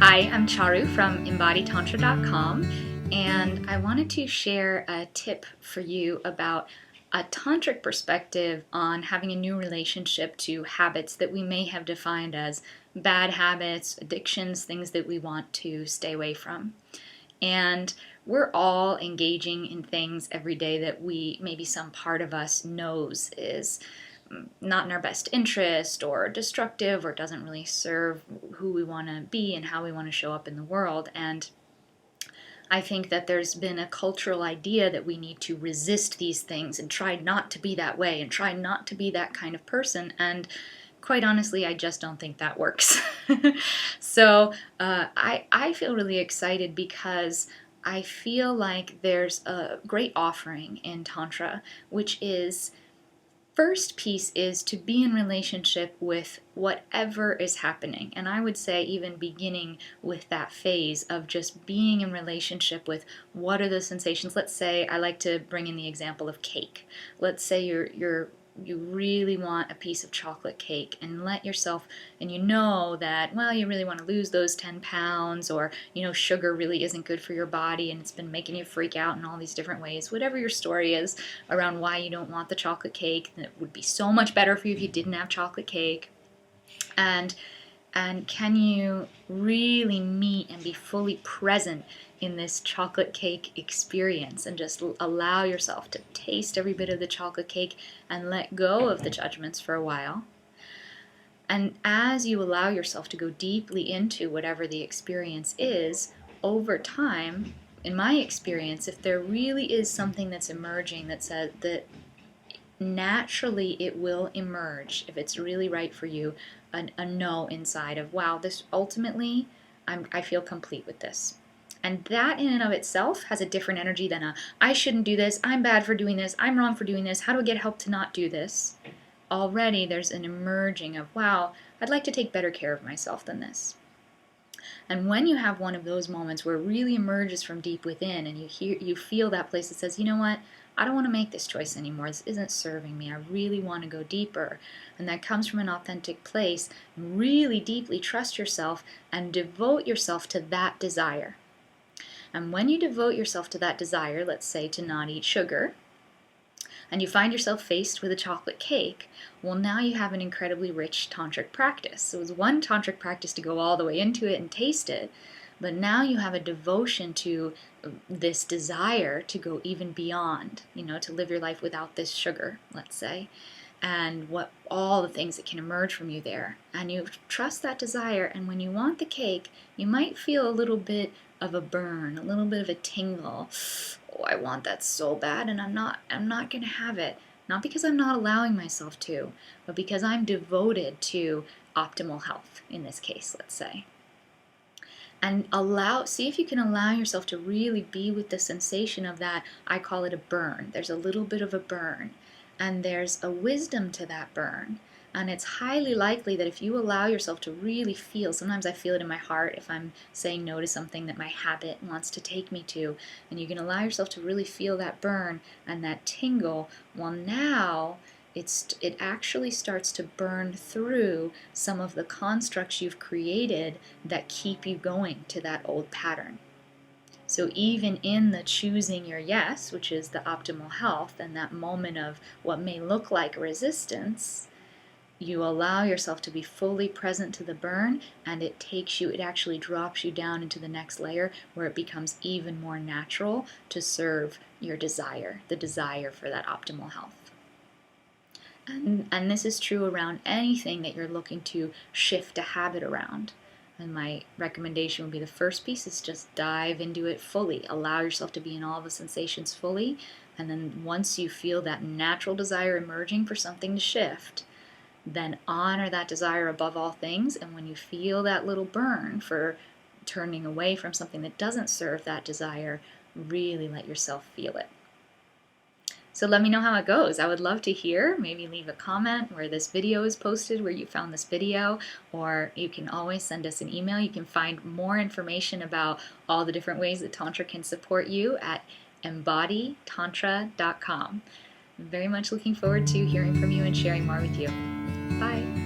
Hi, I'm Charu from EmbodyTantra.com, and I wanted to share a tip for you about a tantric perspective on having a new relationship to habits that we may have defined as bad habits, addictions, things that we want to stay away from. And we're all engaging in things every day that maybe some part of us knows is not in our best interest or destructive or doesn't really serve who we want to be and how we want to show up in the world. And I think that there's been a cultural idea that we need to resist these things and try not to be that way and try not to be that kind of person. And quite honestly, I just don't think that works. So I feel really excited because I feel like there's a great offering in Tantra, which is first piece is to be in relationship with whatever is happening. And I would say even beginning with that phase of just being in relationship with what are the sensations. Let's say I like to bring in the example of cake. Let's say you really want a piece of chocolate cake and let yourself, and you know that, well, you really want to lose those 10 pounds, or, sugar really isn't good for your body and it's been making you freak out in all these different ways. Whatever your story is around why you don't want the chocolate cake, it would be so much better for you if you didn't have chocolate cake. And can you really meet and be fully present in this chocolate cake experience and just allow yourself to taste every bit of the chocolate cake and let go of the judgments for a while? And as you allow yourself to go deeply into whatever the experience is, over time, in my experience, if there really is something that's emerging that says that naturally it will emerge, if it's really right for you, a no inside of, wow, this ultimately, I feel complete with this. And that in and of itself has a different energy than I shouldn't do this, I'm bad for doing this, I'm wrong for doing this, how do I get help to not do this? Already there's an emerging of, wow, I'd like to take better care of myself than this. And when you have one of those moments where it really emerges from deep within and you feel that place that says, you know what, I don't want to make this choice anymore. This isn't serving me. I really want to go deeper. And that comes from an authentic place. Really deeply trust yourself and devote yourself to that desire. And when you devote yourself to that desire, let's say to not eat sugar, and you find yourself faced with a chocolate cake, well, now you have an incredibly rich tantric practice. So it was one tantric practice to go all the way into it and taste it, but now you have a devotion to this desire to go even beyond, to live your life without this sugar, let's say, and what all the things that can emerge from you there. And you trust that desire, and when you want the cake, you might feel a little bit of a burn, a little bit of a tingle. Oh, I want that so bad, and I'm not going to have it. Not because I'm not allowing myself to, but because I'm devoted to optimal health in this case, let's say. And see if you can allow yourself to really be with the sensation of that. I call it a burn. There's a little bit of a burn, and there's a wisdom to that burn. And it's highly likely that if you allow yourself to really feel, sometimes I feel it in my heart if I'm saying no to something that my habit wants to take me to, and you can allow yourself to really feel that burn and that tingle, well, now it actually starts to burn through some of the constructs you've created that keep you going to that old pattern. So even in the choosing your yes, which is the optimal health, and that moment of what may look like resistance, you allow yourself to be fully present to the burn, and it actually drops you down into the next layer where it becomes even more natural to serve your desire, the desire for that optimal health. And this is true around anything that you're looking to shift a habit around. And my recommendation would be the first piece is just dive into it fully. Allow yourself to be in all the sensations fully. And then once you feel that natural desire emerging for something to shift, then honor that desire above all things. And when you feel that little burn for turning away from something that doesn't serve that desire, really let yourself feel it. So let me know how it goes. I would love to hear. Maybe leave a comment where this video is posted, where you found this video, or you can always send us an email. You can find more information about all the different ways that Tantra can support you at EmbodyTantra.com. I'm very much looking forward to hearing from you and sharing more with you. Bye.